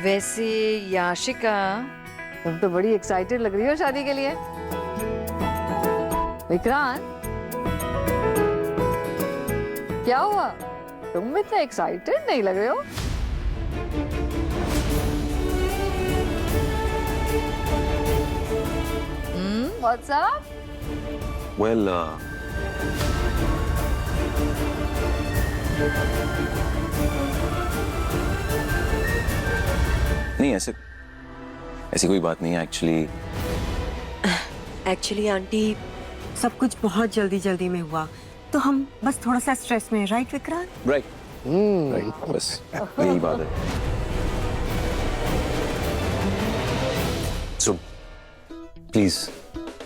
वैसे याशिका, तुम तो बड़ी एक्साइटेड लग रही हो शादी के लिए। विक्रांत, क्या हुआ? तुम इतने एक्साइटेड नहीं लग रहे हो। What's up? Well, नहीं ऐसी कोई बात नहीं है एक्चुअली आंटी, सब कुछ बहुत जल्दी जल्दी में हुआ, तो हम बस थोड़ा सा स्ट्रेस में, राइट विक्रांत? राइट बस यही बात है। सो प्लीज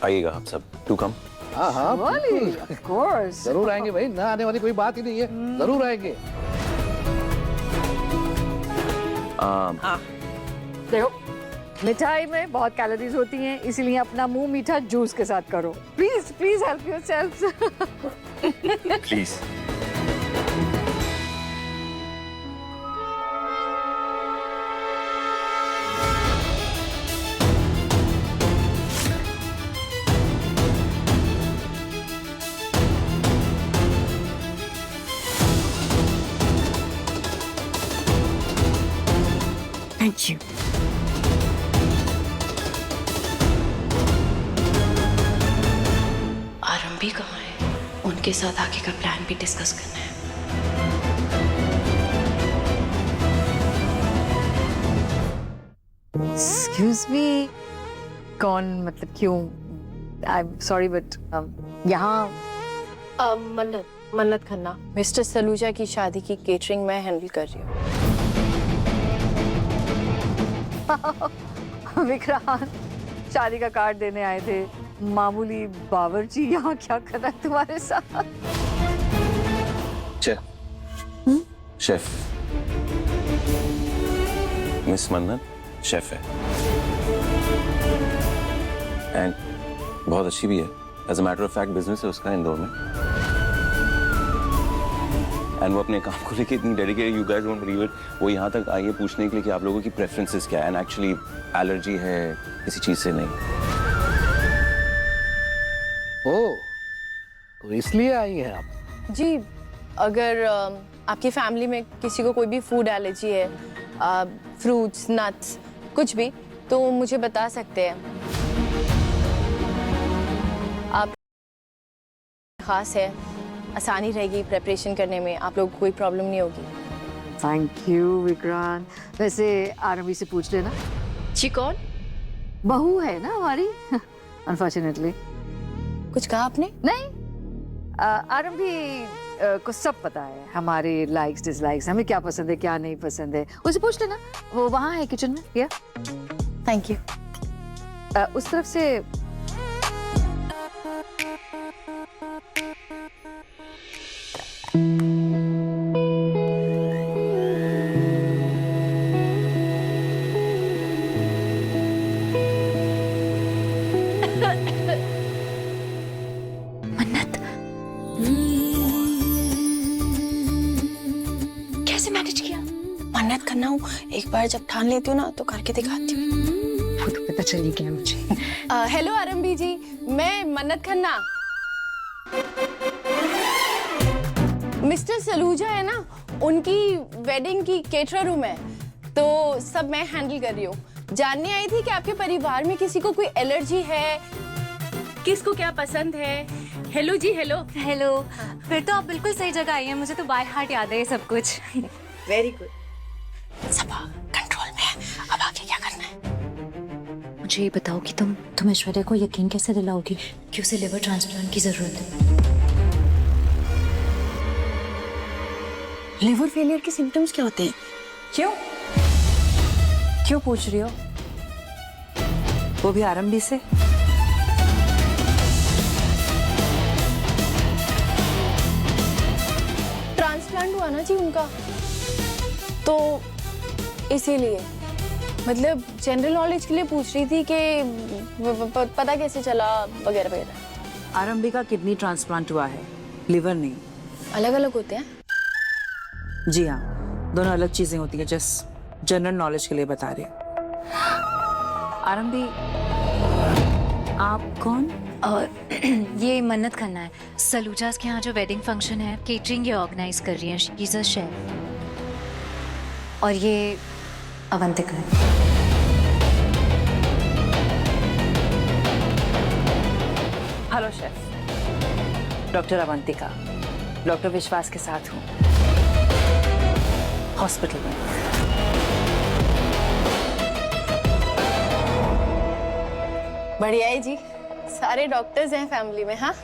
आइएगा आप सब, टू कम। हाँ हाँ Of course. जरूर आएंगे भाई, ना आने वाली कोई बात ही नहीं है, जरूर आएंगे। देखो, मिठाई में बहुत कैलोरीज होती हैं, इसीलिए अपना मुंह मीठा जूस के साथ करो। Please please help yourself. Please. Thank you. आरंभी कहाँ है? उनके साथ आगे का प्लान भी डिस्कस करना है। Excuse me, कौन, मतलब क्यों? I'm sorry but यहाँ मन्नत खन्ना, मिस्टर सलूजा की शादी की केटरिंग मैं हैंडल कर रही हूँ। विक्रांत शादी का कार्ड देने आए थे, मामूली बावर्ची यहाँ क्या कर रहा है तुम्हारे साथ? शेफ मिस मन्नत शेफ है, एंड बहुत अच्छी भी है। As a matter of fact business है उसका इंदौर में, एंड वो अपने काम को लेके इतनी dedicated, you guys don't believe it. वो यहाँ तक आई है पूछने के लिए कि आप लोगों की प्रेफरेंसेस क्या है, एंड एक्चुअली एलर्जी है किसी चीज से नहीं। ओ, तो इसलिए आई हैं आप? जी, अगर आपकी फैमिली में किसी को कोई भी फूड एलर्जी है, फ्रूट्स, नट्स, कुछ भी, तो मुझे बता सकते हैं। आप खास है, आसानी रहेगी प्रेपरेशन करने में, आप लोगों को कोई प्रॉब्लम नहीं होगी। Thank you Vikrant. वैसे आरंभी से पूछ लेना। जी कौन? बहू है ना हमारी। अनफॉर्चुनेटली। कुछ कहा आपने? नहीं, आरंभी को सब पता है, हमारे लाइक्स डिसलाइक्स, हमें क्या पसंद है क्या नहीं पसंद है, उसे पूछ लेना, वो वहाँ है किचन में। या थैंक यू। उस तरफ से मन्नत, कैसे मैनेज किया? मन्नत खन्ना हूँ, एक बार जब ठान लेती हूँ ना तो करके दिखाती हूँ। वो तो पता चल ही गया मुझे। हेलो आरंभी जी, मैं मन्नत खन्ना। मिस्टर सलूजा है ना, उनकी वेडिंग की केटरर हूँ मैं, तो सब मैं हैंडल कर रही हूँ। जानने आई थी कि आपके परिवार में किसी को कोई एलर्जी है, किसको क्या पसंद है। हेलो जी, हेलो। हेलो, फिर तो आप बिल्कुल सही जगह आई हैं, मुझे तो बाय हार्ट याद है ये सब कुछ। Very good. सब कंट्रोल में है, अब आगे क्या करना है? मुझे ये बताओ कि तुम ऐश्वर्या को यकीन कैसे दिलाओगी कि उसे लिवर ट्रांसप्लांट की जरूरत है? लिवर फेलियर के सिम्टम्स क्या होते हैं? क्यों पूछ रही हो? वो भी आरंभी से? ट्रांसप्लांट हुआ ना जी उनका, तो इसीलिए, मतलब जनरल नॉलेज के लिए पूछ रही थी कि पता कैसे चला वगैरह वगैरह। आरंभी का किडनी ट्रांसप्लांट हुआ है, लिवर नहीं। अलग अलग होते हैं? जी हाँ, दोनों अलग चीजें होती है। जस्ट जनरल नॉलेज के लिए बता रही हूँ। आरंभी, आप कौन? और ये मन्नत खन्ना है, सलूजास के यहाँ जो वेडिंग फंक्शन है केटरिंग ये ऑर्गेनाइज कर रही है, शी इज अ शेफ। और ये अवंतिका है। Hello chef, doctor Avantika, doctor विश्वास के साथ हूँ हॉस्पिटल में। बढ़िया है जी, सारे डॉक्टर्स हैं फैमिली में। हाँ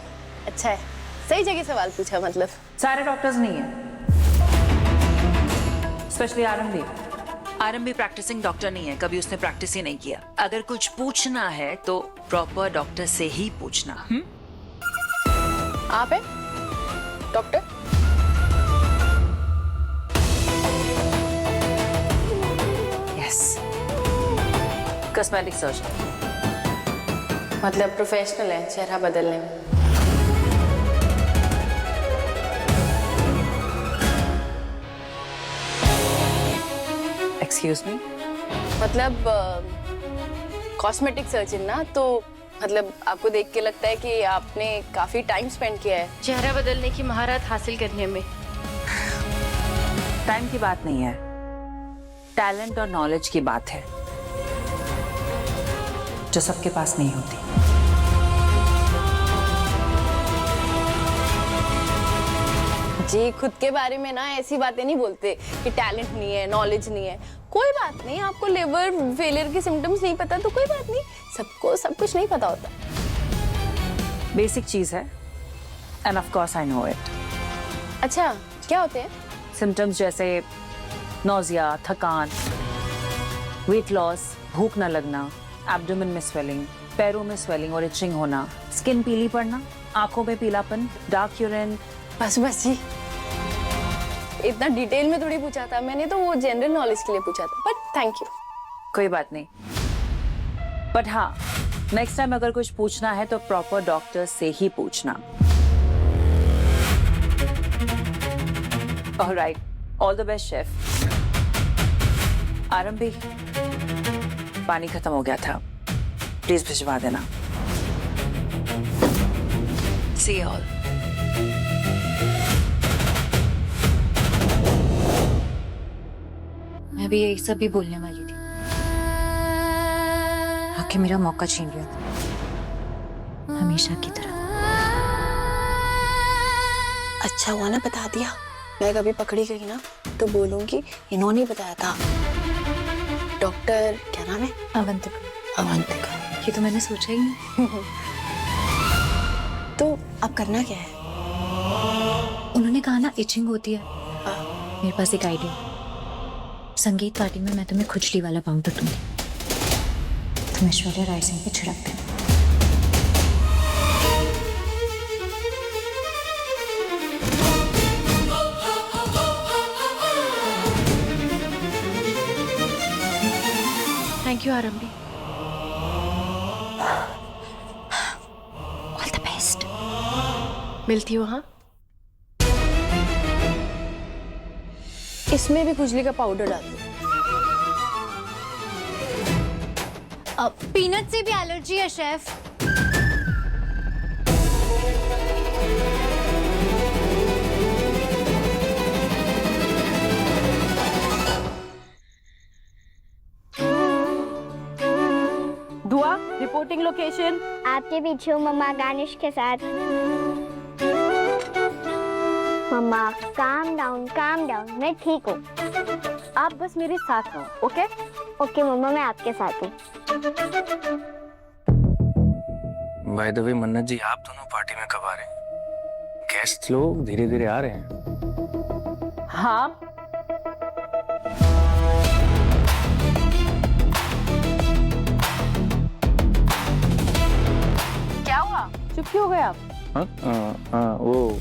अच्छा है, सही जगह सवाल पूछा। मतलब सारे डॉक्टर्स नहीं है, स्पेशली आरंभी। आरंभी प्रैक्टिसिंग डॉक्टर नहीं है, कभी उसने प्रैक्टिस ही नहीं किया। अगर कुछ पूछना है तो प्रॉपर डॉक्टर से ही पूछना। आप हैं डॉक्टर? Yes, cosmetic surgeon. मतलब प्रोफेशनल है चेहरा बदलने में? Excuse me? मतलब कॉस्मेटिक सर्जन ना, तो मतलब आपको देख के लगता है कि आपने काफी टाइम स्पेंड किया है चेहरा बदलने की महारत हासिल करने में। टाइम की बात नहीं है, टैलेंट और नॉलेज की बात है, जो सबके पास नहीं होती। जी खुद के बारे में ना ऐसी बातें नहीं बोलते कि टैलेंट नहीं है, नॉलेज नहीं है। कोई बात नहीं, आपको लिवर फेलियर के सिम्टम्स नहीं पता तो कोई बात नहीं, सबको सब कुछ नहीं पता होता। बेसिक चीज है, end of course I know it. अच्छा क्या होते हैं? सिम्टम्स जैसे नोजिया, थकान, वेट लॉस, भूख न लगना, एब्डोमेन में स्वेलिंग, पैरों में स्वेलिंग और इचिंग होना, स्किन पीली पड़ना, आंखों में पीलापन, डार्क यूरिन। बस बस जी, इतना डिटेल में थोड़ी पूछा था मैंने, तो वो जनरल नॉलेज के लिए पूछा था, बट थैंक यू। कोई बात नहीं, बट हाँ नेक्स्ट टाइम अगर कुछ पूछना है तो प्रॉपर डॉक्टर से ही पूछना। Alright, all the best chef. आरंभी, पानी खत्म हो गया था, प्लीज भिजवा देना। See all. मैं भी यही सब भी बोलने वाली थी, आके मेरा मौका छीन लिया हमेशा की तरह। अच्छा हुआ ना बता दिया, मैं कभी पकड़ी गई ना तो बोलूंगी इन्होंने बताया था। डॉक्टर क्या नाम है? अवंतिका। अवंतिका। ये तो मैंने सोचा ही नहीं। तो अब करना क्या है? उन्होंने कहा ना इचिंग होती है, मेरे पास एक आइडिया। संगीत पार्टी में मैं तुम्हें खुजली वाला पाउडर दूंगी, तुम ऐश्वर्या राय सिंह पे छिड़क देना। थैंक यू आरंभी। All the best. मिलती हूँ। हाँ, इसमें भी खुजली का पाउडर डाल दो। पीनट से भी एलर्जी है शेफ। दुआ, रिपोर्टिंग लोकेशन। आपके पीछे हूँ मम्मा, गानिश के साथ। मम्मा काम डाउन, मैं ठीक हूँ। आप बस मेरे साथ रहो, ओके? ओके मम्मा, मैं आपके साथ हूँ। बाय द वे मन्नत जी, आप दोनों पार्टी में कब आ रहे हैं? गेस्ट लोग धीरे धीरे आ रहे हैं। हाँ, क्या हुआ, चुप क्यों हो गए आप? हाँ, वो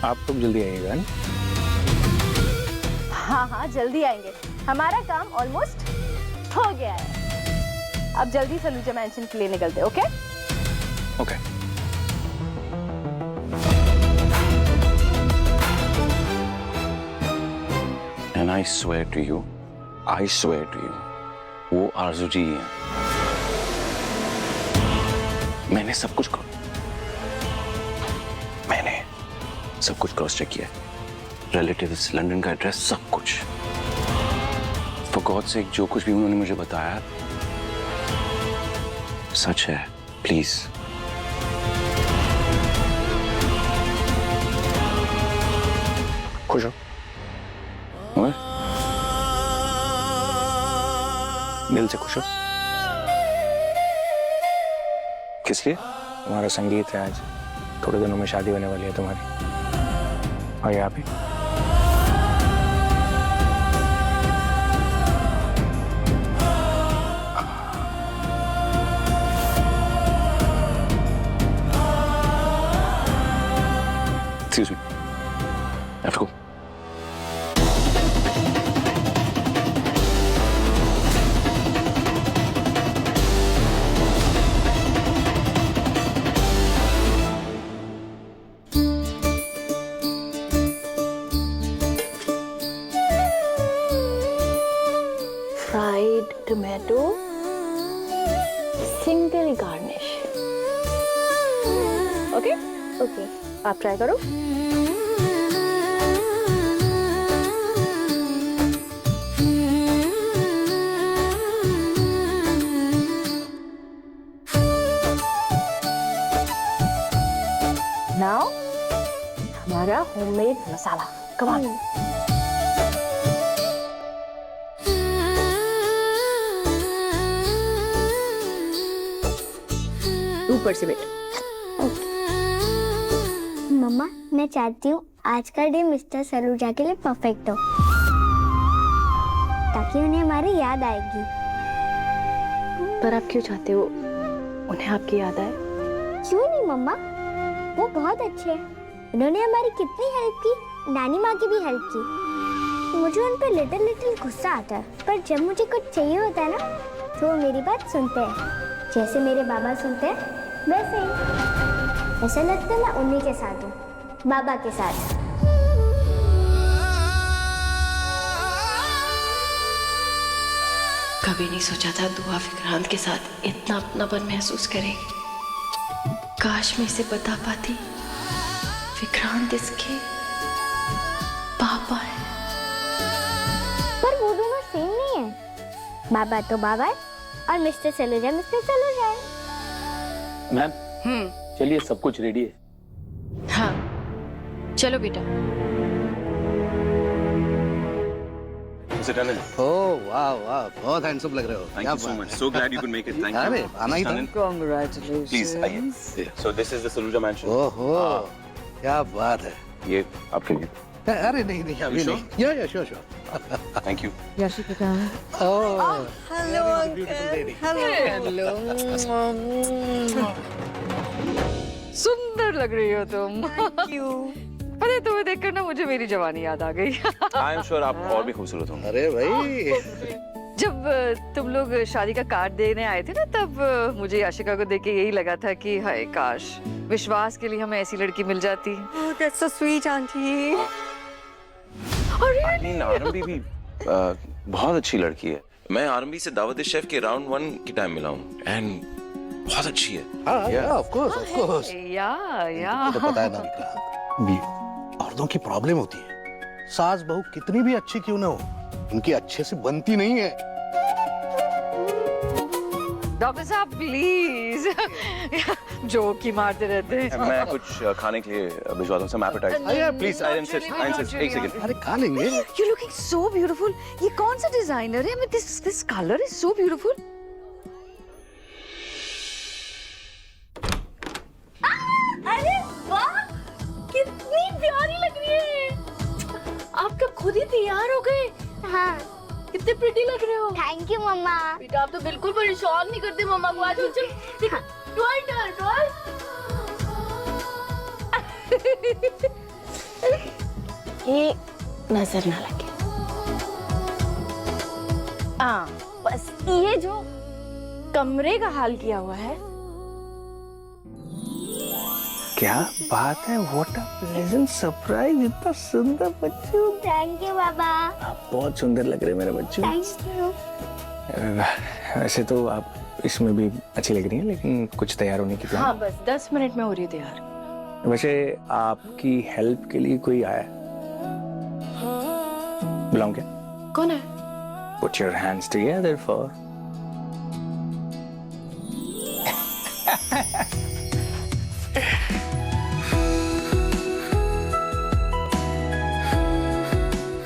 आप कब जल्दी आइएगा ना? हाँ जल्दी आएंगे, हमारा काम ऑलमोस्ट हो गया है। अब जल्दी सलूजा मैंशन के लिए निकलते, okay? Okay. And I swear to you, I swear to you, वो आरजू जी हैं। मैंने सब कुछ क्रॉस चेक किया, रिलेटिव्स, लंदन का एड्रेस, सब कुछ। For God's sake, जो कुछ भी उन्होंने मुझे बताया सच है, प्लीज। खुश हो? और? दिल से खुश हो? किस लिए? तुम्हारा संगीत है आज, थोड़े दिनों में शादी होने वाली है तुम्हारी, और यहाँ पे Excuse me. I have to go. Fried tomato single garnish. Okay okay, आप ट्राई करो। नाउ हमारा होममेड मसाला, कम ऑन। ऊपर से बेटा। मम्मा, मैं चाहती हूँ आज का डे मिस्टर सलूजा के लिए परफेक्ट हो, ताकि उन्हें हमारी याद आएगी। पर आप क्यों चाहते हो उन्हें आपकी याद आए? क्यों नहीं मम्मा, वो बहुत अच्छे हैं। उन्होंने हमारी कितनी हेल्प की, नानी माँ की भी हेल्प की। मुझे उन पर लिटिल गुस्सा आता है, पर जब मुझे कुछ चाहिए होता है ना, तो वो मेरी बात सुनते हैं, जैसे मेरे बाबा सुनते हैं वैसे ही। ऐसा लगता है मैं उन्हीं के साथ हूँ, बाबा के साथ। कभी नहीं सोचा था दुआ विक्रांत के साथ इतना अपनापन महसूस करेगी। काश मैं इसे बता पाती विक्रांत इसके पापा है। पर वो दोनों सेम नहीं है। बाबा तो बाबा है और मिस्टर सलूजा है। मैम, चलिए सब कुछ रेडी है। हाँ चलो बेटा। ओह वाह वाह, बहुत हैंडसम लग रहे हो। Thank you so much. So glad you could make it. Thank you. अरे आना ही था। Congratulations. Please आइए। So this is the Saluja mansion. ओहो, क्या बात है। ये आपके लिए। अरे नहीं अभी You नहीं। या श्योर। Thank you. Yashika कहाँ है? ओह हेलो सुंदर लग रही हो तुम। पता है, तुम्हें देखकर ना मुझे मेरी जवानी याद आ गई। I am sure आप और भी खूबसूरत होंगे। अरे भाई, जब तुम लोग शादी का कार्ड देने आए थे ना, तब मुझे याशिका को देख के यही लगा था कि हाय काश विश्वास के लिए हमें ऐसी लड़की मिल जाती। Oh, that's so sweet, auntie. I mean, आरंभी भी बहुत अच्छी लड़की है। मैं आरंभी से दावत शेफ के राउंड 1 के टाइम मिला हूँ, एंड बहुत अच्छी है। हाँ ऑफ कोर्स। या तो पता है ना विक्रांत, औरतों की प्रॉब्लम होती है। सास बहू कितनी भी अच्छी क्यों ना हो, उनकी अच्छे से बनती नहीं है। डॉक्टर साहब प्लीज, जोक ही मारते रहते हैं। मैं कुछ खाने के लिए भिजवा दूँ, some appetizer. Please, I insist. एक सेकंड। अरे खा लेंगे। You're looking so beautiful. ये कौन सा डिजाइनर है? This color is so beautiful. अरे वाह, कितनी प्यारी लग रही है। आप तो खुद ही तैयार हो गए। हाँ, कितने प्रिटी लग रहे हो। थैंक यू मम्मा। बेटा आप तो बिल्कुल परेशान नहीं करते मम्मा को। आज चल देखो, टॉय। ये नजर ना लगे। बस ये जो कमरे का हाल किया हुआ है, क्या बात है, व्हाट अ प्लेजेंट सरप्राइज, इतना सुंदर बच्चू। थैंक यू बाबा। आप बहुत सुंदर लग रहे हैं मेरे बच्चू। Thank you. वैसे तो आप इसमें भी अच्छी लग रही हैं, लेकिन कुछ तैयार होने की प्लान? हाँ बस 10 मिनट में हो रही है तैयार। वैसे आपकी हेल्प के लिए कोई आया है? बुलाऊं क्या? कौन है? Put your hands together for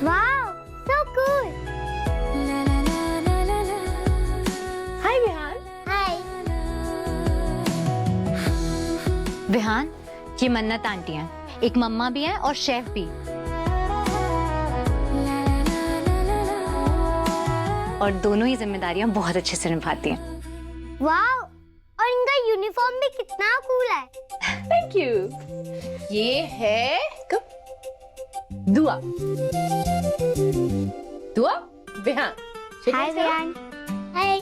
wow, so cool. हाय विहान। हाय। विहान, ये मन्नत आंटी हैं, एक मम्मा भी है और शेफ भी। और दोनों ही जिम्मेदारियां बहुत अच्छे से निभाती हैं। वाओ, और इनका यूनिफॉर्म भी कितना कूल है। Thank you. ये है दुआ। दुआ, विहान। हाय विहान। हाय।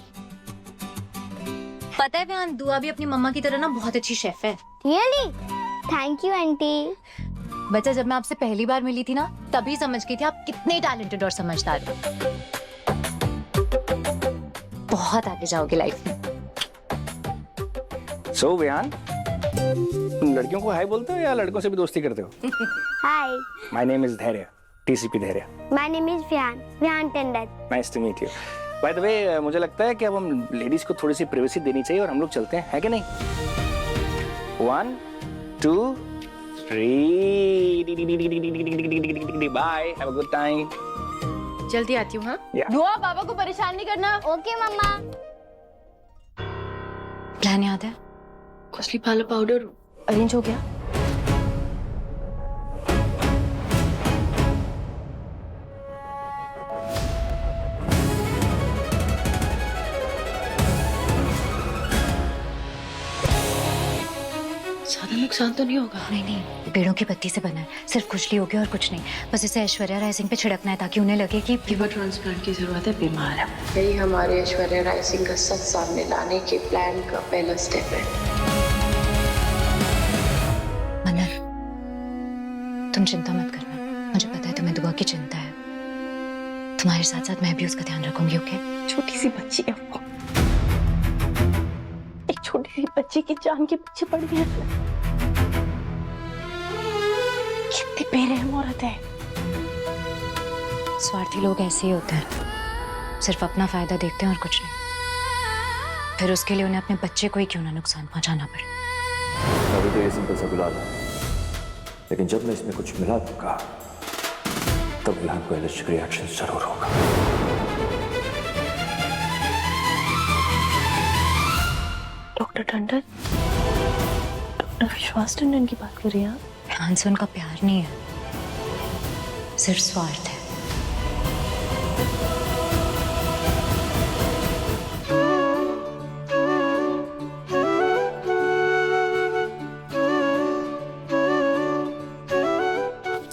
पता है विहान, दुआ भी अपनी मम्मा की तरह ना बहुत अच्छी शेफ है। रियली? Thank you aunty. बच्चा, जब मैं आपसे पहली बार मिली थी ना, तभी समझ गई थी आप कितने टैलेंटेड और समझदार हो। बहुत आगे जाओगे लाइफ में। सो विहान, तुम लड़कियों को हाय बोलते हो या लड़कों से भी दोस्ती करते हो? Hi. My name is Dhairya, TCP Dhairya. My name is Vihaan, Vihaan Tandon. Nice to meet you. By the way, मुझे लगता है कि अब हम लेडीज को थोड़ी सी प्राइवेसी देनी चाहिए और हम लोग चलते हैं, है कि नहीं? 1 2 3 bye, have a good time. जल्दी आती हूँ। हाँ Yeah. दुआ, बाबा को परेशान नहीं करना। ओके मम्मा। प्लान याद है? कॉस्टली पार्लर पाउडर अरेंज हो गया? ज्यादा नुकसान तो नहीं होगा? नहीं नहीं, पेड़ों की पत्ती से बना है, सिर्फ खुजली होगी और कुछ नहीं। बस इसे ऐश्वर्या राय सिंह पे छिड़कना है ताकि उन्हें लगे कि लिवर ट्रांसप्लांट की जरूरत है, बीमार है। यही हमारे ऐश्वर्या राय सिंह का सच सामने लाने के प्लान का पहला स्टेप है। मनर, तुम चिंता मत करना, मुझे पता है तुम्हें दुआ की चिंता है। तुम्हारे साथ साथ मैं भी उसका ध्यान रखूंगी, ओके? छोटी सी बच्ची है वो, एक छोटी सी बच्ची की जान के पीछे पड़ गई है। कितनी बेरहम औरत है। स्वार्थी लोग ऐसे ही होते हैं, सिर्फ अपना फायदा देखते हैं और कुछ नहीं। फिर उसके लिए उन्हें अपने बच्चे को ही क्यों ना नुकसान पहुंचाना पड़े। अभी तो ये सिंपल सा गुलाब है, लेकिन जब मैं इसमें कुछ मिला दूंगा तब विहान को एलर्जिक रिएक्शन जरूर होगा। डॉक्टर टंडन, डॉक्टर विश्वास टंडन की बात कर रही हैं आप? ध्यान से उनका प्यार नहीं है, सिर्फ स्वार्थ है।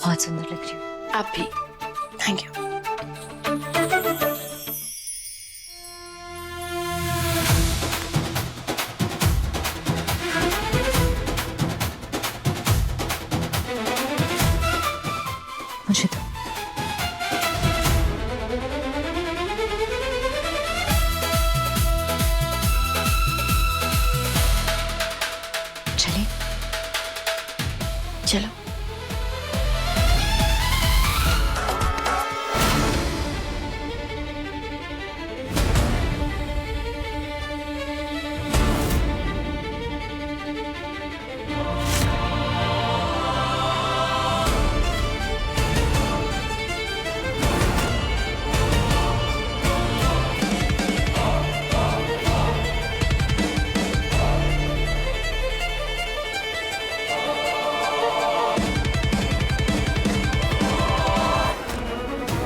बहुत सुंदर लग रही हो। आप भी। Thank you. मुझे तो चले। चलो।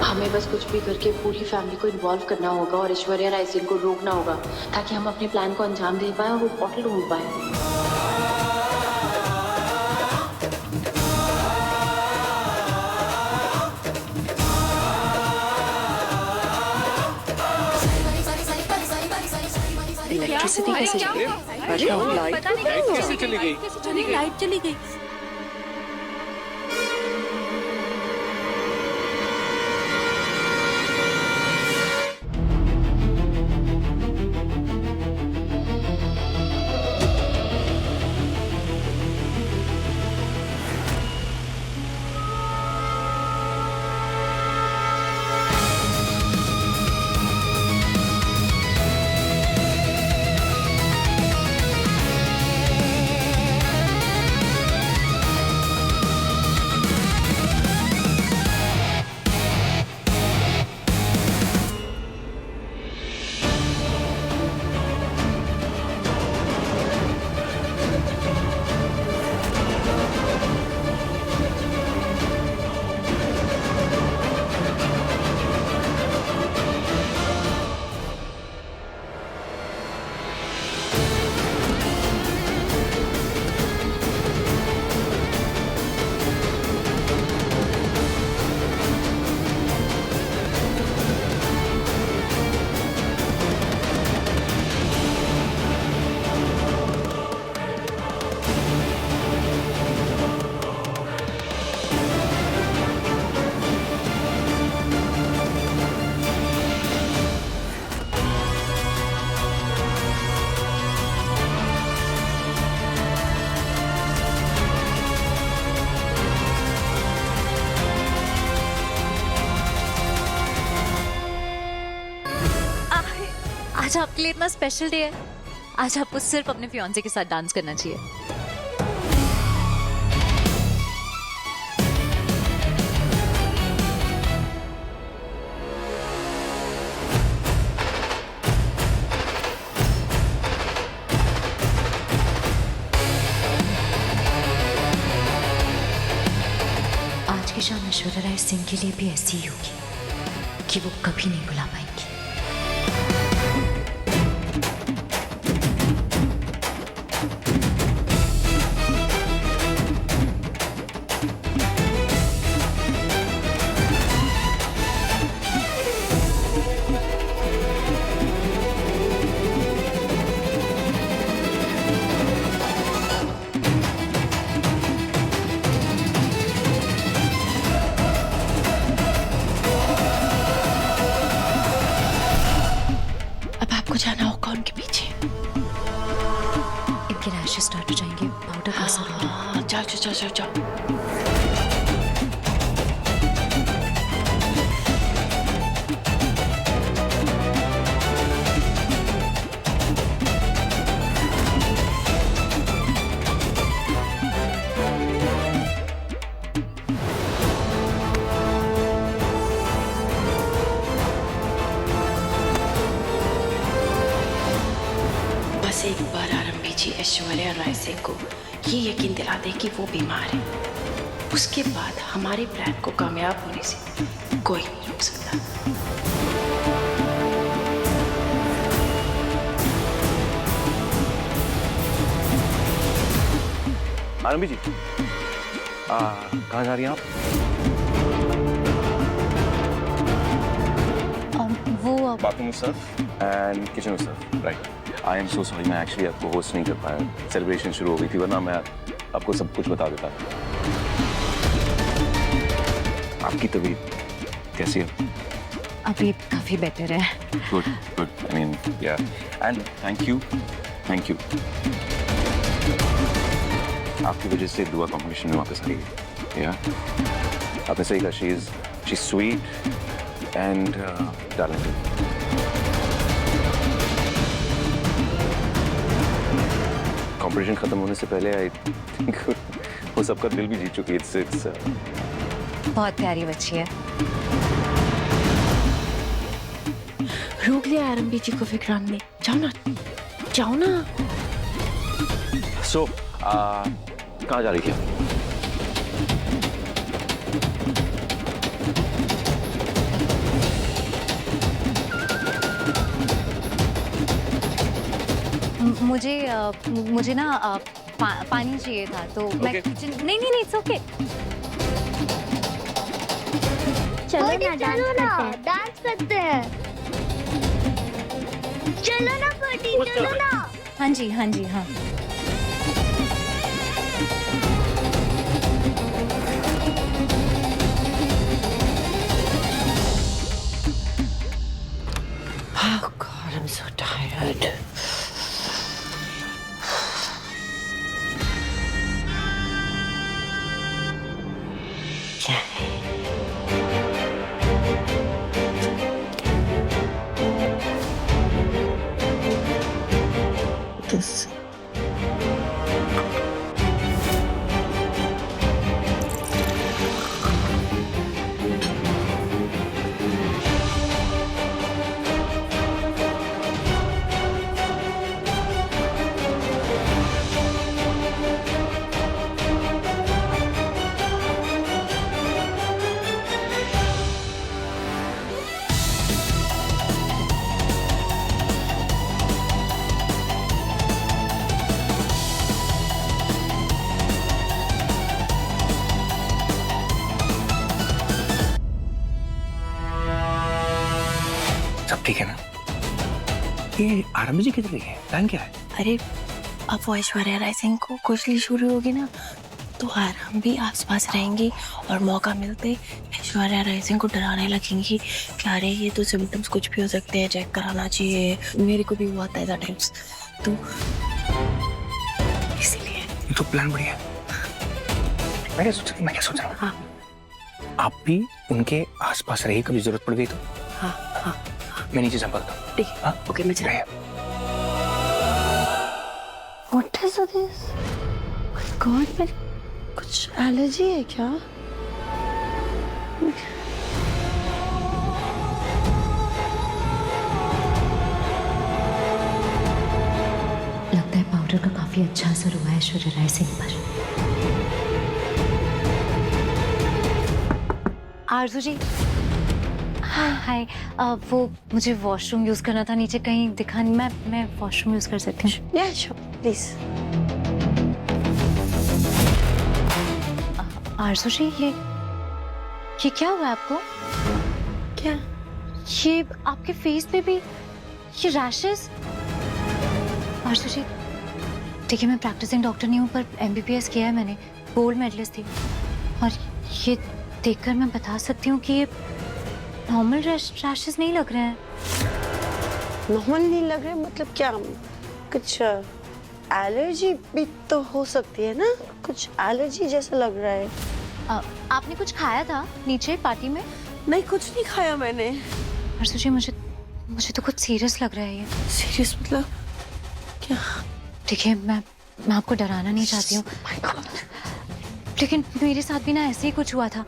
हमें बस कुछ भी करके पूरी फैमिली को इन्वॉल्व करना होगा और ऐश्वर्या राय सिंह को रोकना होगा ताकि हम अपने प्लान को अंजाम दे पाए और वो बॉटल ढूंढ पाए। इलेक्ट्रिसिटी कैसे चली? अरे वो लाइट कैसे चली गई? लाइट चली गई। आज आपके लिए इतना स्पेशल डे है। आज आपको सिर्फ अपने फियांसे के साथ डांस करना चाहिए। आज की शाम ऐश्वर्या राय सिंह के लिए भी ऐसी ही होगी कि वो कभी नहीं भुला पाएंगी। जाना होगा उनके पीछे। इनके रैशेस स्टार्ट हो जाएंगे, पाउडर का असर होगा। जाओ जाओ जाओ जाओ। बस एक बार आरंभी जी ऐश्वर्या राय सिंह को ये यकीन दिला दे कि वो बीमार है, उसके बाद हमारे प्लान को कामयाब होने से कोई नहीं रोक सकता। आरंभी जी, कहाँ जा रही हैं आप? वो बाथरूम सर्फ एंड किचन में Surf, right. I am so sorry, मैं एक्चुअली आपको होस्ट नहीं कर पाया। सेलिब्रेशन शुरू हो गई थी, वरना मैं आपको सब कुछ बता देता। आपकी तबीयत कैसी है? अभी काफी बेटर है। गुड गुड, आई मीन या, एंड थैंक यू। आपकी वजह से दुआ कॉम्पिटिशन में वापस आ गई है। या आपने सही कहा, she is sweet and talented. Competition खत्म होने से पहले आई थिंक वो सबका दिल भी जीत चुकी है। इट्स बहुत प्यारी बच्ची है। रोक लिया आरंभी जी को विक्रांत ने। जाओ ना, जाओ ना। सो कहाँ जा रही थी आप? मुझे ना पानी चाहिए था, तो मैं किचन। नहीं इट्स ओके। चलो ना डांस करते हैं। चलो ना पार्टी, चलो ना। हाँ जी, हाँ जी, हाँ। Oh God, I'm so tired. क्या है? This. सब ठीक है ना? ये आरंभी जी किधर गई है? प्लान क्या है? अरे अब वो ऐश्वर्या राय सिंह को खुजली शुरू होगी ना, तो आराम भी आसपास रहेंगी और मौका मिलते ऐश्वर्या राय सिंह को डराने लगेंगी कि अरे ये तो सिम्टम्स कुछ भी हो सकते हैं, चेक कराना चाहिए, मेरे को भी हुआ था ऐसा टाइम्स, तो इसीलिए। ये तो प्लान बढ़िया है। मैं क्या सोच रहा हूँ? हाँ आप भी उनके आसपास रहिए, कभी जरूरत पड़ गई तो। हाँ हाँ मैं नीचे संपर्क हूँ। ठीक है। ओके मैं जा। What is this? God, मैं कुछ एलर्जी है क्या? लगता है पाउडर का काफी अच्छा असर हुआ है ऐश्वर्या राय सिंह पर। आरजू जी, हाय हाय। वो मुझे वॉशरूम यूज करना था, नीचे कहीं दिखा नहीं। मैं वॉशरूम यूज कर सकती हूँ? Yeah, sure, please. आरजू जी, ये क्या हुआ आपको? क्या? ये आपके फेस पे भी ये रैशेस? आरजू जी, देखिए मैं प्रैक्टिसिंग डॉक्टर नहीं हूँ, पर MBBS किया है मैंने, गोल्ड मेडलिस्ट थी, और ये देखकर मैं बता सकती हूँ कि ये नॉर्मल रैशेस नहीं लग रहे हैं। नॉर्मल नहीं लग रहे मतलब क्या? कुछ एलर्जी भी तो हो सकती है ना, कुछ एलर्जी जैसा लग रहा है। आपने कुछ खाया था नीचे पार्टी में? नहीं, कुछ नहीं खाया मैंने। आरजू जी, मुझे तो कुछ सीरियस लग रहा है ये। सीरियस मतलब क्या? देखिए मैं आपको डराना नहीं चाहती हूँ, लेकिन मेरे साथ भी ना ऐसे ही कुछ हुआ था।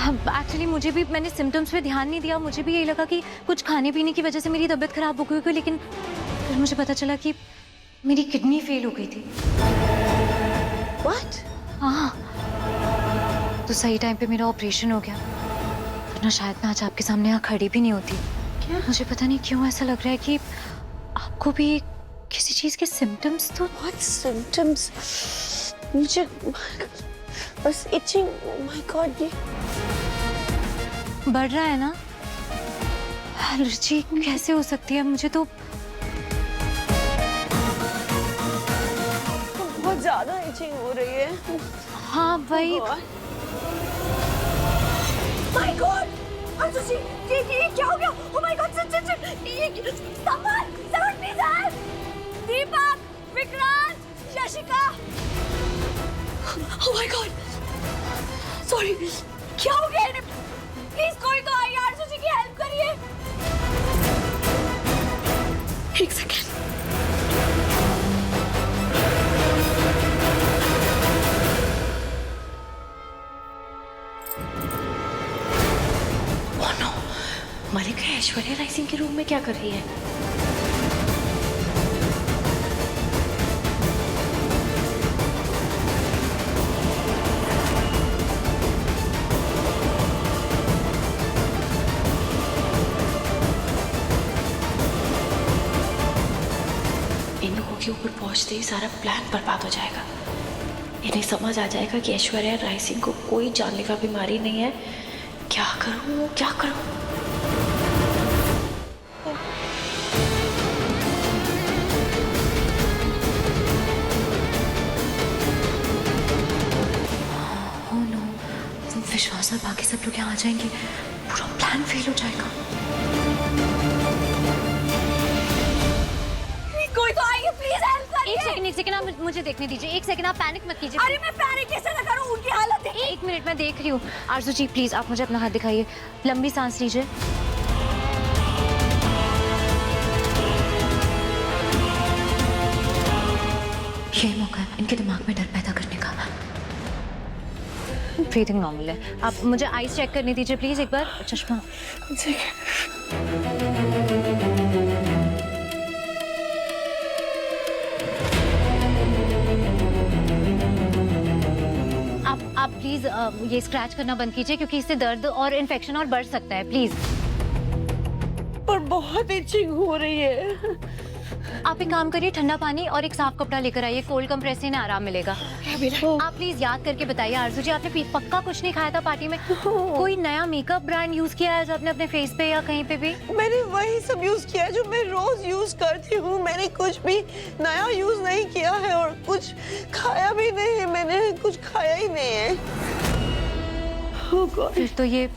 एक्चुअली मुझे भी, मैंने सिम्टम्स पे ध्यान नहीं दिया, मुझे भी यही लगा कि कुछ खाने पीने की वजह से मेरी तबीयत खराब हो गई होगी, लेकिन फिर मुझे पता चला कि मेरी किडनी फेल हो गई थी। What? हाँ, तो सही टाइम पे मेरा ऑपरेशन हो गया, वरना शायद मैं आज आपके सामने यहाँ खड़ी भी नहीं होती। क्या? मुझे पता नहीं क्यों ऐसा लग रहा है कि आपको भी किसी चीज के सिम्टम्स तो। What symptoms? मुझे बस itching, oh my God, ये बढ़ रहा है ना? एलर्जी कैसे हो सकती है? मुझे तो बहुत ज्यादा itching हो रही है। हाँ वही। My God! अर्जुन जी, ये क्या हो गया? Oh my God! Someone please help! Deepak, Vikrant, Yashika. Oh my God! Sorry, क्या हो गया इन्हें? प्लीज कोई तो आइए, अर्जुन जी की हेल्प करिए। एक सेकेंड। Oh no! मलिका ऐश्वर्या राय सिंह के रूम में क्या कर रही है? इन लोगों के ऊपर पहुंचते ही सारा प्लान बर्बाद हो जाएगा। इन्हें समझ आ जाएगा कि ऐश्वर्या राय सिंह को कोई जानलेवा बीमारी नहीं है। क्या करूं, क्या करूं? विश्वास और बाकी सब लोग यहाँ आ जाएंगे, पूरा प्लान फेल हो जाएगा। कोई तो आइए प्लीज, हेल्प करिए। एक सेकंड आप मुझे देखने दीजिए। एक सेकंड, आप पैनिक मत कीजिए। अरे मैं पैनिक कैसे ना करूं, उनकी हालत देखिए। एक मिनट, मैं देख रही हूँ। आरजू जी प्लीज आप मुझे अपना हाथ दिखाइए, लंबी सांस लीजिए। ये मौका है इनके दिमाग में डर पैदा करने का। ब्रीथिंग नॉर्मल है। आप मुझे आईज चेक करने दीजिए प्लीज एक बार। चश्मा आप प्लीज ये स्क्रैच करना बंद कीजिए, क्योंकि इससे दर्द और इन्फेक्शन और बढ़ सकता है। प्लीज। पर बहुत इचिंग हो रही है। आप एक काम करिए, ठंडा पानी और एक साफ कपड़ा लेकर आइए, कोल्ड कंप्रेस से ना आराम मिलेगा। आप प्लीज याद करके बताइए आरजू जी, आपने पक्का कुछ नहीं खाया था पार्टी में? कोई नया मेकअप ब्रांड यूज किया है आपने अपने फेस पे या कहीं पे भी? मैंने वही सब यूज किया है जो मैं रोज यूज करती हूँ। मैंने कुछ भी नया यूज नहीं किया है और कुछ खाया भी नहीं है। मैंने कुछ खाया ही नहीं है। फिर तो ये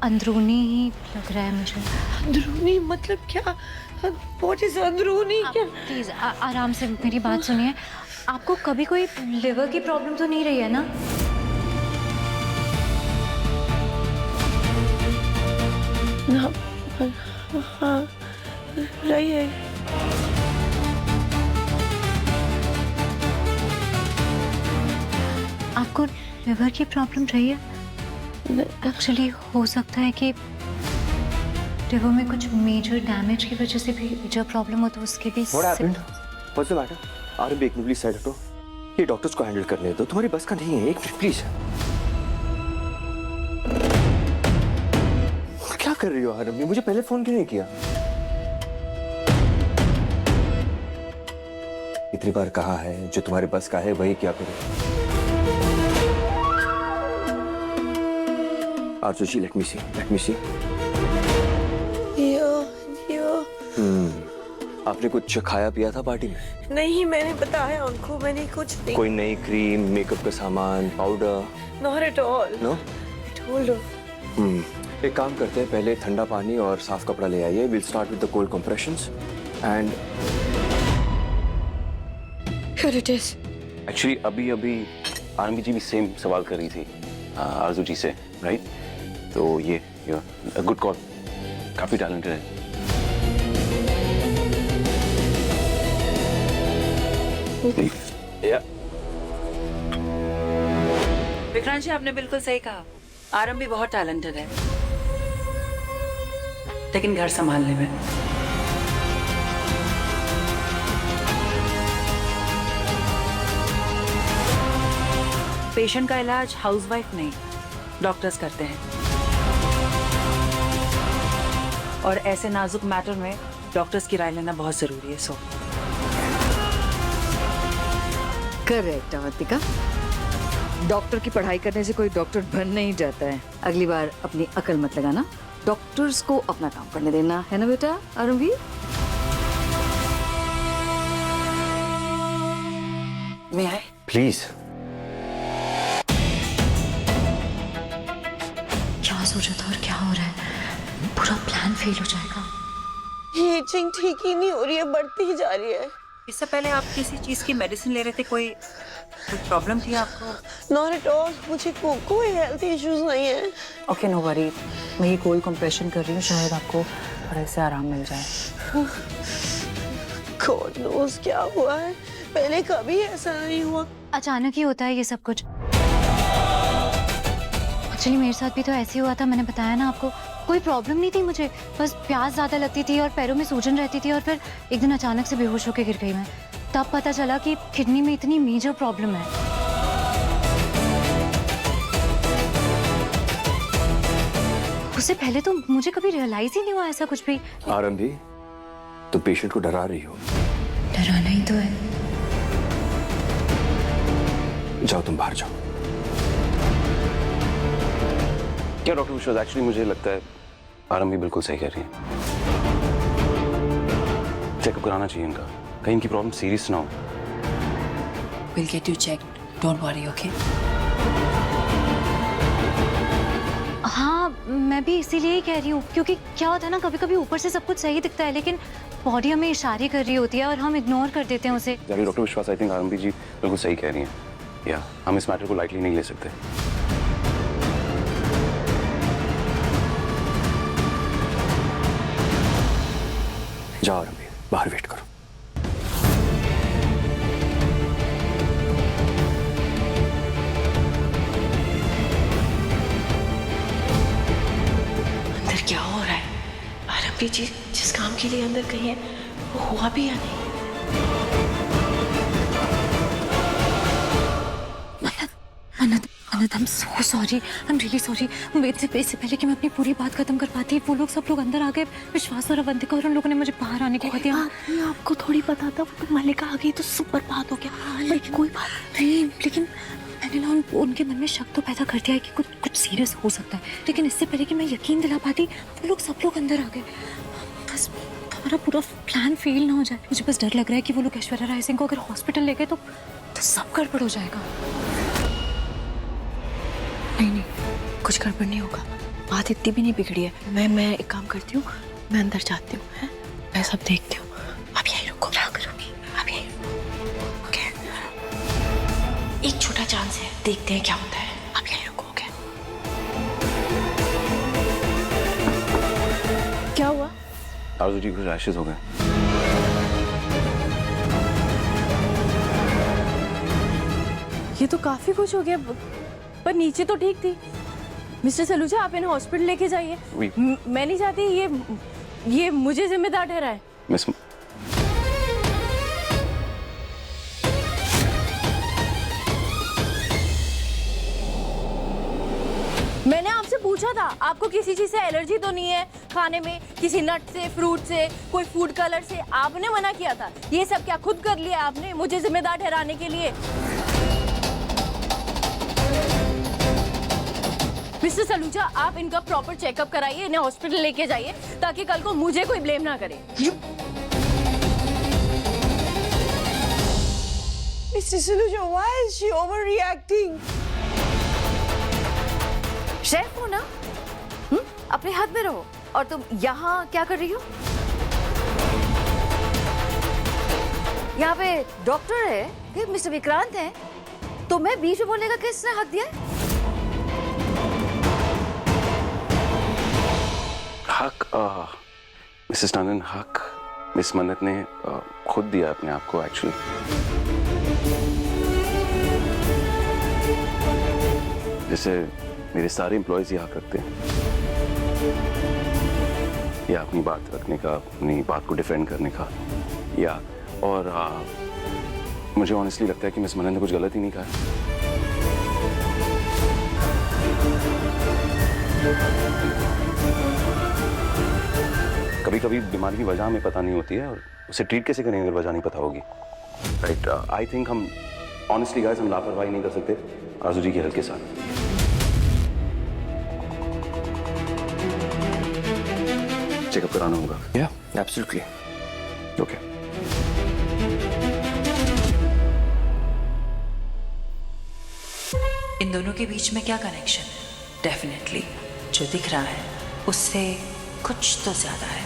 अंदरूनी ही लग रहा है मुझे। अंदरूनी मतलब क्या? What is अंदरूनी क्या? प्लीज आराम से मेरी बात सुनिए। आपको कभी कोई लिवर की प्रॉब्लम तो नहीं रही है ना? हाँ, रही है। आपको लिवर की प्रॉब्लम रही है? एक्चुअली हो सकता है कि लिवर में कुछ मेजर डैमेज की वजह से भी जो प्रॉब्लम हो तो उसके भी। What happened? What's the matter? आरंभी एक मिनट प्लीज साइड हटो। ये डॉक्टर्स को हैंडल करने दो, तुम्हारी बस का नहीं है। एक मिनट प्लीज। क्या कर रही हो आरंभी? मुझे पहले फोन क्यों नहीं किया? इतनी बार कहा है जो तुम्हारे बस का है वही क्या करो। आरजू जी लेट मी सी। आपने कुछ खाया पिया था पार्टी में? नहीं, मैंने बताया उनको, मैंने कुछ नहीं। कोई नई क्रीम, मेकअप का सामान, powder? Not at all. No? I told her. एक काम करते हैं, पहले ठंडा पानी और साफ कपड़ा ले आइए। We'll start with the cold compressions and Here it is. Actually अभी आरंभी जी भी सेम सवाल कर रही थी आरजू जी से, राइट? तो ये गुड कॉल, काफी टैलेंटेड है। विक्रांत जी आपने बिल्कुल सही कहा, आरंभी बहुत टैलेंटेड है, लेकिन घर संभालने में। पेशेंट का इलाज हाउसवाइफ नहीं, डॉक्टर्स करते हैं, और ऐसे नाजुक मैटर में डॉक्टर्स की राय लेना बहुत जरूरी है। सो करेक्ट अवंतिका, डॉक्टर की पढ़ाई करने से कोई डॉक्टर बन नहीं जाता है। अगली बार अपनी अकल मत लगाना, डॉक्टर्स को अपना काम करने देना, है ना बेटा आरंभी? मैं आए प्लीज। क्या सोचा था और क्या हो रहा है? पूरा प्लान फेल हो जाएगा। ये इचिंग ठीक ही नहीं हो रही है, बढ़ती ही जा रही है। इससे पहले आप किसी चीज की मेडिसिन ले रहे थे, कोई प्रॉब्लम थी आपको? Not at all. मुझे कोई हेल्थ इश्यूज नहीं है। ओके नो वरी, मैं ये कोल्ड कंप्रेशन कर रही हूँ, शायद आपको थोड़ा से आराम मिल जाए। God knows क्या हुआ है, पहले कभी ऐसा नहीं हुआ। अचानक ही होता है ये सब कुछ। एक्चुअली मेरे साथ भी तो ऐसे ही हुआ था, मैंने बताया ना आपको। कोई प्रॉब्लम नहीं थी मुझे, बस प्यास ज्यादा लगती थी और पैरों में सूजन रहती थी, और फिर एक दिन अचानक से बेहोश होकर गिर गई मैं। तब पता चला कि किडनी में इतनी मेजर प्रॉब्लम है। उससे पहले तो मुझे कभी रियलाइज ही नहीं हुआ ऐसा कुछ भी। आरंभी, तुम पेशेंट को डरा रही हो। डराना ही तो है। जाओ तुम बाहर जाओ। क्या डॉक्टर विश्वास, एक्चुअली मुझे लगता है आरंभी बिल्कुल सही कह रही है। चेकअप कराना चाहिए इनका, कहीं इनकी प्रॉब्लम सीरियस ना हो। We'll get you checked. Don't worry, okay? हाँ, मैं भी इसीलिए ही कह रही हूँ, क्योंकि क्या होता है ना, कभी कभी ऊपर से सब कुछ सही दिखता है लेकिन बॉडी हमें इशारे कर रही होती है और हम इग्नोर कर देते हैं उसे। डॉक्टर विश्वास, आई थिंक आरंभी जी बिल्कुल सही कह रही हैं। या हम इस मैटर को लाइटली नहीं ले सकते। जाओ आरंभी, बाहर वेट करो। अंदर क्या हो रहा है? आरंभी जी जिस काम के लिए अंदर गई हैं वो हुआ भी या नहीं? I'm so sorry. I'm really sorry. इससे पहले कि मैं अपनी पूरी बात खत्म कर पाती, वो लोग सब लोग अंदर आ गए, विश्वास और अवंतिका, और उन लोगों ने मुझे बाहर आने को कहा दिया। आपको थोड़ी पता था, वो तो मल्लिका आ गई तो सुपर बात हो गया। लेकिन कोई बात नहीं, लेकिन मैंने ना उनके मन में शक तो पैदा कर दिया है कि कुछ सीरियस हो सकता है, लेकिन इससे पहले कि मैं यकीन दिला पाती, वो लोग सब लोग अंदर आ गए। बस हमारा पूरा प्लान फेल ना हो जाए। मुझे बस डर लग रहा है कि वो लोग ऐश्वर्या राय सिंह को अगर हॉस्पिटल ले गए तो सब गड़बड़ हो जाएगा। नहीं, कुछ गड़बड़ नहीं होगा। बात इतनी भी नहीं बिगड़ी है। मैं एक काम करती हूँ, मैं अंदर जाती हूँ, हैं? मैं सब देखती हूँ। आप यहीं रुको। क्या करोगी? आप यहीं रुको। ओके। एक छोटा चांस है, देखते हैं क्या होता है। आप यहीं रुको। ओके। क्या हुआ? आरजू जी को रैशेस हो गए। ये तो काफी कुछ हो गया, पर नीचे तो ठीक थी। मिस्टर सलूजा, आप इन्हें हॉस्पिटल लेके जाइए। मैं नहीं चाहती ये मुझे जिम्मेदार ठहराए। मिस, मैंने आपसे पूछा था, आपको किसी चीज से एलर्जी तो नहीं है खाने में, किसी नट से, फ्रूट से, कोई फूड कलर से? आपने मना किया था। ये सब क्या खुद कर लिया आपने मुझे जिम्मेदार ठहराने के लिए? मिस्टर सलूजा, आप इनका प्रॉपर चेकअप कराइए, इन्हें हॉस्पिटल लेके जाइए ताकि कल को मुझे कोई ब्लेम ना करे। Mr. Saluja, why is she overreacting? Chef हो ना, अपने हाथ में रहो। और तुम यहाँ क्या कर रही हो? यहाँ पे डॉक्टर है कि मिस्टर विक्रांत है, तो मैं बीच में बोलने का किसने हक दिया है? हक मिसेस टंडन, हक मिस मन्नत ने खुद दिया अपने आप को एक्चुअली। जैसे मेरे सारे एम्प्लॉयज ये हक रखते हैं, या अपनी बात रखने का, अपनी बात को डिफेंड करने का, या और मुझे ऑनेस्टली लगता है कि मिस मन्नत ने कुछ गलत ही नहीं कहा। कभी कभी बीमारी की वजह हमें पता नहीं होती है और उसे ट्रीट कैसे करेंगे अगर वजह नहीं पता होगी। राइट, आई थिंक हम ऑनेस्टली गाइस, हम लापरवाही नहीं कर सकते आरजू जी की हेल्थ के साथ। चेकअप कराना होगा। या एब्सोल्युटली। ओके। इन दोनों के बीच में क्या कनेक्शन है? डेफिनेटली जो दिख रहा है उससे कुछ तो ज्यादा है।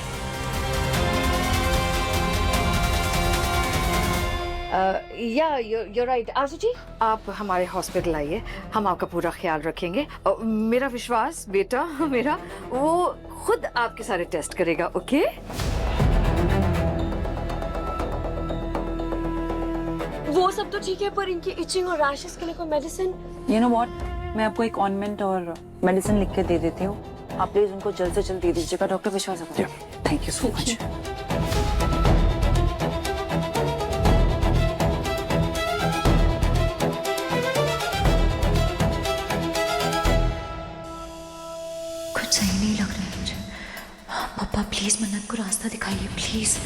you're right, आरजू जी, आप हमारे हॉस्पिटल आइए, हम आपका पूरा ख्याल रखेंगे। मेरा विश्वास बेटा मेरा, वो खुद आपके सारे टेस्ट करेगा। ओके? वो सब तो ठीक है, पर इनकी इचिंग और रैशेस के लिए कोई मेडिसिन? यू नो व्हाट, मैं आपको एक ऑइंटमेंट और मेडिसिन लिख के दे देती हूँ, आप प्लीज उनको जल्द से जल्द दे दीजिएगा। डॉक्टर विश्वास, थैंक यू सो मच। कुछ सही नहीं लग रहा है मुझे। पापा प्लीज मन्नत को रास्ता दिखाइए, प्लीज।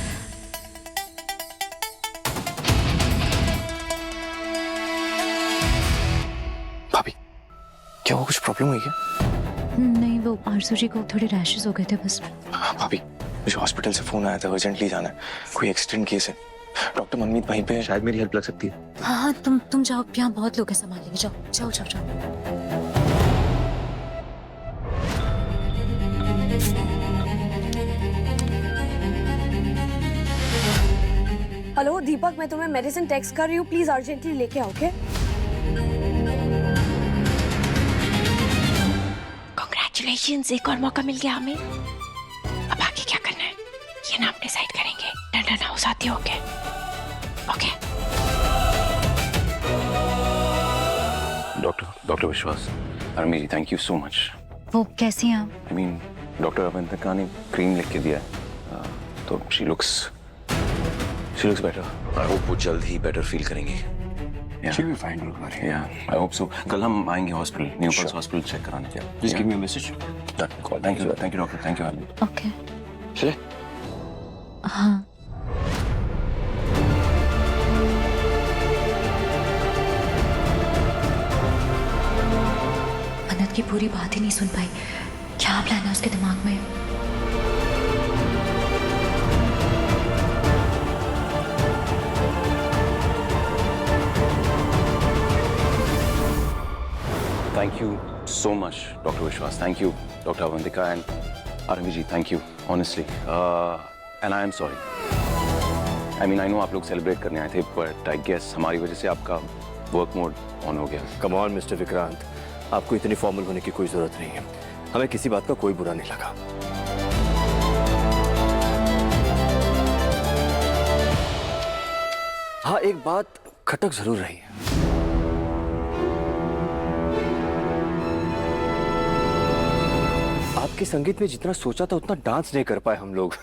भाभी, क्या वो कुछ प्रॉब्लम हुई क्या? नहीं, वो आरजू जी को थोड़े रैशेस हो गए थे बस। भाभी, मुझे हॉस्पिटल से फोन आया था, अर्जेंटली जाना है, कोई एक्सीडेंट केस है। डॉक्टर मनमीत वहीं पे है, शायद मेरी हेल्प लग सकती है। हाँ, तुम जाओ, यहाँ बहुत लोग हैं संभालने के। जाओ जाओ जाओ जाओ। हेलो दीपक, मैं तुम्हें मेडिसिन टेक्स्ट कर रही हूँ, प्लीज अर्जेंटली लेके आओ, ओके? कांग्रेचुलेशंस, एक और मौका मिल गया हमें। अब आगे क्या करना है ये ना हम डिसाइड करेंगे। टंडन हाउस आती हो के? Okay. Doctor Vishwas, Aarmi ji, thank you so much. वो कैसी हैं आप? आई मीन डॉक्टर अवंतिका ने क्रीम लिख के दिया है, तो she looks better. I hope वो जल्द ही बेटर फील करेंगे। She'll be fine, don't worry. Yeah, I hope so. कल हम आएंगे hospital, new pulse hospital check कराने। Please give me a message. Thank you doctor, thank you Aarmi. Okay. चले? हाँ। मन्नत की पूरी बात ही नहीं सुन पाई। क्या प्लान है उसके दिमाग में? Thank you so much, Dr. Vishwas. Thank you, Dr. Avantika and Arami ji. Thank you, honestly. And I am sorry. I mean, I know आप लोग सेलिब्रेट करने आए थे, but I guess हमारी वजह से आपका वर्क मोड ऑन हो गया। Come on, Mr. विक्रांत, आपको इतनी फॉर्मल होने की कोई जरूरत नहीं है। हमें किसी बात का कोई बुरा नहीं लगा। हाँ, एक बात खटक जरूर रही है। आपके संगीत में जितना सोचा था उतना डांस नहीं कर पाए हम लोग।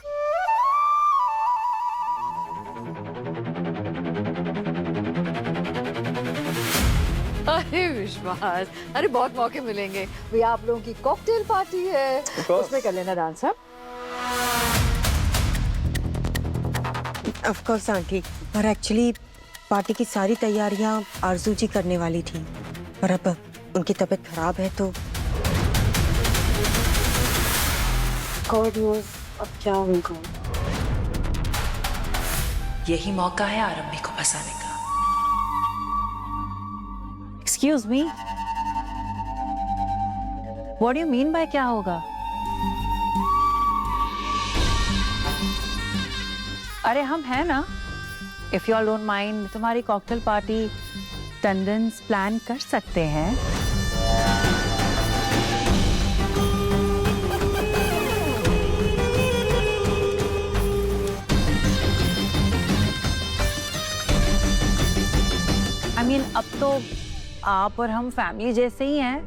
अरे विश्वास, अरे बहुत मौके मिलेंगे भैया। आप लोगों की कॉकटेल पार्टी है, उसमें कर लेना डांस। हाँ, ऑफ कोर्स आंटी, पर एक्चुअली पार्टी की सारी तैयारियां आरजू जी करने वाली थी, पर अब उनकी तबीयत खराब है तो गॉड नोज़ अब क्या होगा। यही मौका है आरंभी को फंसाने का। Excuse me, what do you mean by क्या होगा? अरे हम हैं ना, if you all don't mind तुम्हारी कॉकटेल पार्टी टंडन्स प्लान कर सकते हैं। I mean, अब तो आप और हम फैमिली जैसे ही हैं।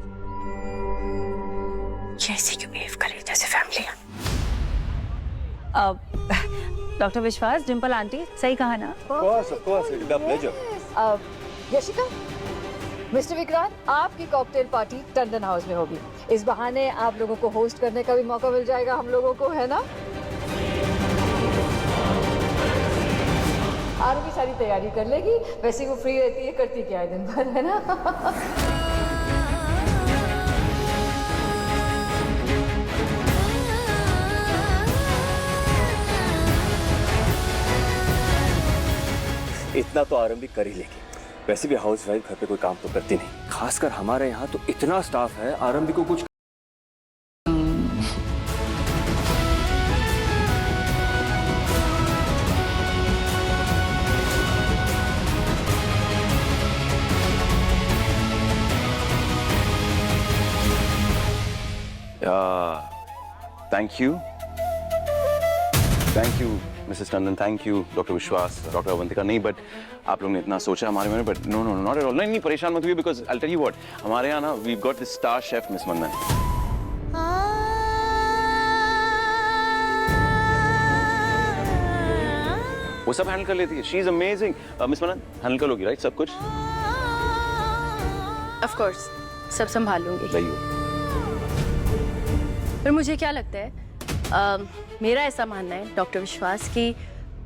जैसे क्यों बिहेव करें जैसे फैमिली है। अब डॉक्टर विश्वास, डिम्पल आंटी सही कहा ना? Of course, it's a pleasure. Yashika, mister Vikrant, आपकी कॉकटेल पार्टी टंडन हाउस में होगी। इस बहाने आप लोगों को होस्ट करने का भी मौका मिल जाएगा हम लोगों को, है ना? आरू भी सारी तैयारी कर लेगी, वैसे वो फ्री रहती है, करती क्या है दिन भर, है ना? इतना तो आरंभी कर ही लेगी। वैसे भी हाउसवाइफ घर पे कोई काम तो करती नहीं, खासकर हमारे यहाँ तो इतना स्टाफ है, आरंभी को कुछ thank you Mrs Tandon, thank you doctor विश्वास, डॉक्टर अवंतिका। नहीं, बट आप लोगों ने इतना सोचा हमारे बारे में, but no no not at all. नहीं, परेशान मत हुई, because I tell you what, हमारे यहाँ ना we got this star chef miss Mandan. वो सब हैंडल कर लेती है, she is amazing. Miss Mandan handle कर लोगी राइट सब कुछ? ऑफ कोर्स, सब संभाल लूंगी। सही हो। पर मुझे क्या लगता है, मेरा ऐसा मानना है डॉक्टर विश्वास कि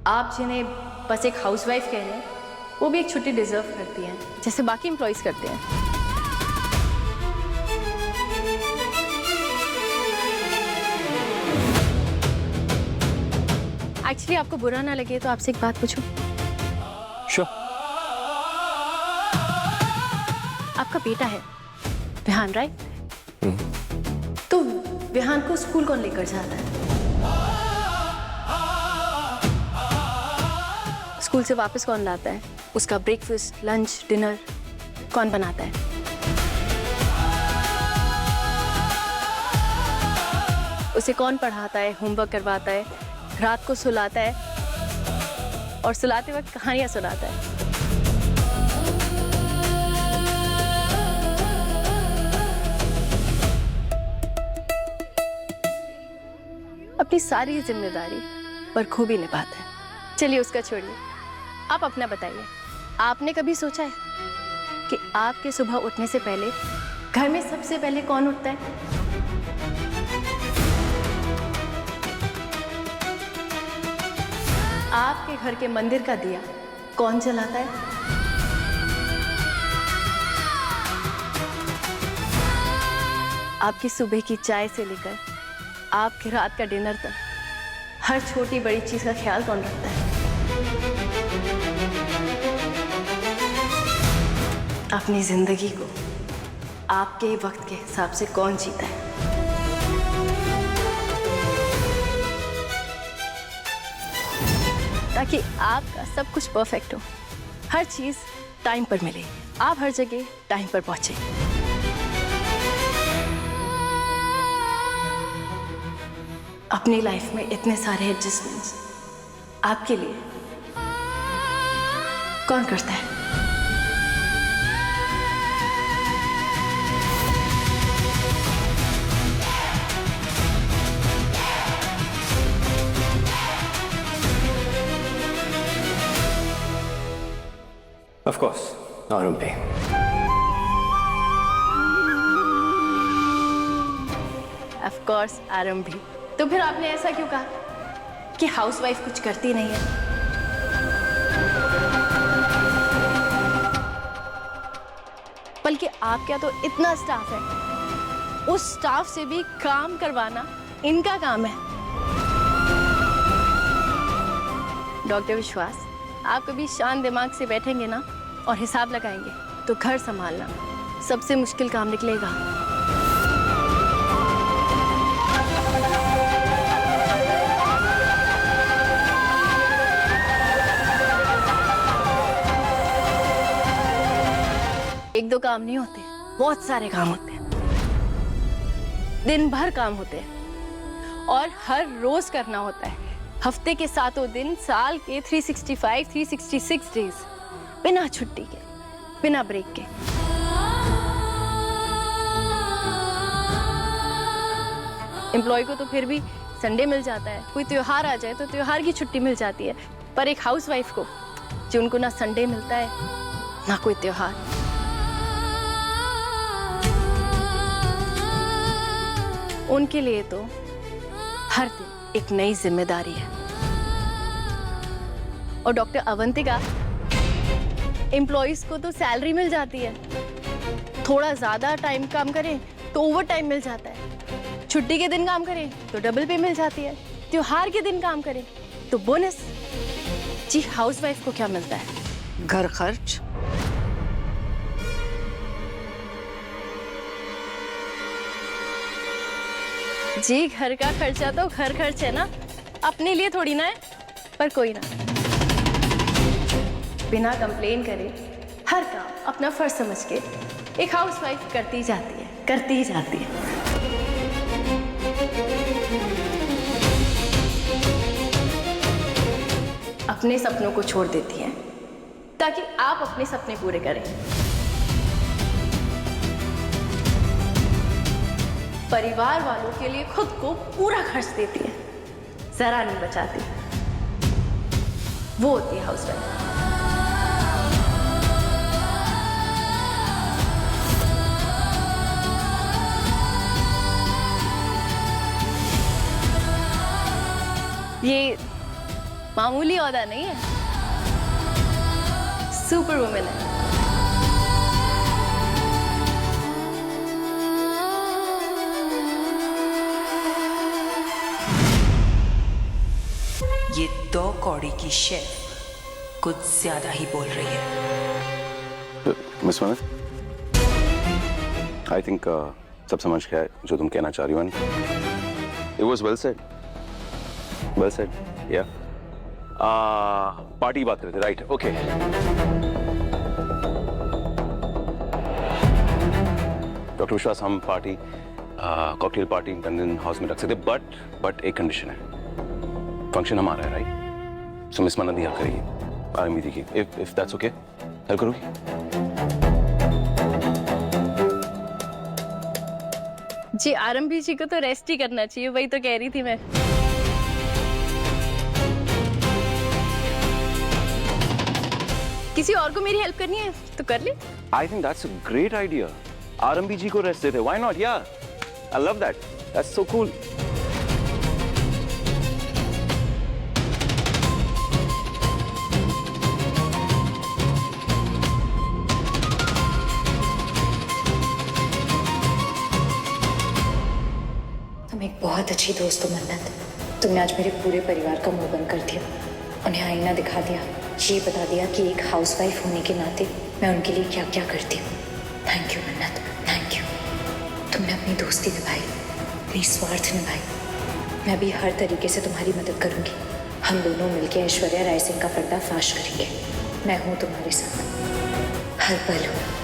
आप जिन्हें बस एक हाउसवाइफ कह रहे हैं, वो भी एक छुट्टी डिजर्व करती हैं, जैसे बाकी एम्प्लॉयज करते हैं। एक्चुअली आपको बुरा ना लगे तो आपसे एक बात पूछूं? Sure. आपका बेटा है विहान, राइट? तो विहान को स्कूल कौन लेकर जाता है? स्कूल से वापस कौन लाता है? उसका ब्रेकफास्ट, लंच, डिनर कौन बनाता है? उसे कौन पढ़ाता है, होमवर्क करवाता है, रात को सुलाता है और सुलाते वक्त कहानियां सुनाता है? अपनी सारी जिम्मेदारी बखूबी निभाता है। चलिए उसका छोड़िए, आप अपना बताइए। आपने कभी सोचा है कि आपके सुबह उठने से पहले घर में सबसे पहले कौन उठता है? आपके घर के मंदिर का दिया कौन जलाता है? आपकी सुबह की चाय से लेकर आपकी रात का डिनर तक हर छोटी बड़ी चीज का ख्याल कौन रखता है? अपनी जिंदगी को आपके वक्त के हिसाब से कौन जीता है? ताकि आपका सब कुछ परफेक्ट हो, हर चीज टाइम पर मिले, आप हर जगह टाइम पर पहुंचे। अपनी लाइफ में इतने सारे एडजस्टमेंट्स आपके लिए कौन करता है? Of course, Arumbi. Of course, आरंभी। तो फिर आपने ऐसा क्यों कहा कि हाउसवाइफ कुछ करती नहीं है? बल्कि आपका तो इतना स्टाफ है, उस स्टाफ से भी काम करवाना इनका काम है। डॉक्टर विश्वास, आप कभी शांत दिमाग से बैठेंगे ना और हिसाब लगाएंगे तो घर संभालना सबसे मुश्किल काम निकलेगा। एक दो काम नहीं होते, बहुत सारे काम होते हैं, दिन भर काम होते हैं और हर रोज करना होता है। हफ्ते के 7 दिन, साल के 365, 366 डेज, बिना छुट्टी के, बिना ब्रेक के। एम्प्लॉय को तो फिर भी संडे मिल जाता है, कोई त्योहार आ जाए तो त्योहार की छुट्टी मिल जाती है, पर एक हाउसवाइफ को जो उनको ना संडे मिलता है ना कोई त्योहार। उनके लिए तो हर दिन एक नई जिम्मेदारी है। और डॉक्टर अवंतिका, एम्प्लॉइज को तो सैलरी मिल जाती है, थोड़ा ज्यादा टाइम काम करें तो ओवर टाइम मिल जाता है, छुट्टी के दिन काम करें तो डबल पे मिल जाती है, त्योहार के दिन काम करें तो बोनस। जी, हाउसवाइफ को क्या मिलता है? घर खर्च। जी, घर का खर्चा तो घर खर्च है ना, अपने लिए थोड़ी ना है। पर कोई ना, बिना कंप्लेन करे हर काम अपना फर्ज समझ के एक हाउसवाइफ करती जाती है, करती ही जाती है। अपने सपनों को छोड़ देती है ताकि आप अपने सपने पूरे करें। परिवार वालों के लिए खुद को पूरा खर्च देती है, जरा नहीं बचाती। वो होती है हाउसवाइफ। ये मामूली औहदा नहीं है, सुपर वुमेन है। ये 2 कौड़ी की शेफ कुछ ज्यादा ही बोल रही है। मिस मनत, आई थिंक सब समझ गया है जो तुम कहना चाह रही हो। इट वॉज वेल सेड, या पार्टी बात करते, राइट? ओके। डॉक्टर विश्वास, हम party cocktail party Tandon house में रख सकते, बट एक कंडीशन है, फंक्शन हमारा है, राइट? सो मिस मन्नत हेल्प करेगी आरएम दीदी की, इफ दैट्स ओके, हेल्प करोगी? जी आरंभी जी को तो रेस्ट ही करना चाहिए, वही तो कह रही थी मैं। किसी और को मेरी हेल्प करनी है तो कर ले। I think that's a great idea. RMB ji को रेस्ट देते, why not? Yeah, I love that. That's so cool. तुम एक बहुत अच्छी दोस्त हो मन्नत। तुमने आज मेरे पूरे परिवार का मुंह बंद कर दिया, उन्हें आईना दिखा दिया, ये बता दिया कि एक हाउसवाइफ होने के नाते मैं उनके लिए क्या क्या करती हूँ। थैंक यू मन्नत, थैंक यू। तुमने अपनी दोस्ती निभाई, निस्वार्थ निभाई। मैं भी हर तरीके से तुम्हारी मदद करूंगी। हम दोनों मिलकर ऐश्वर्या राय सिंह का पर्दाफाश करेंगे। मैं हूँ तुम्हारे साथ हर पल हूँ।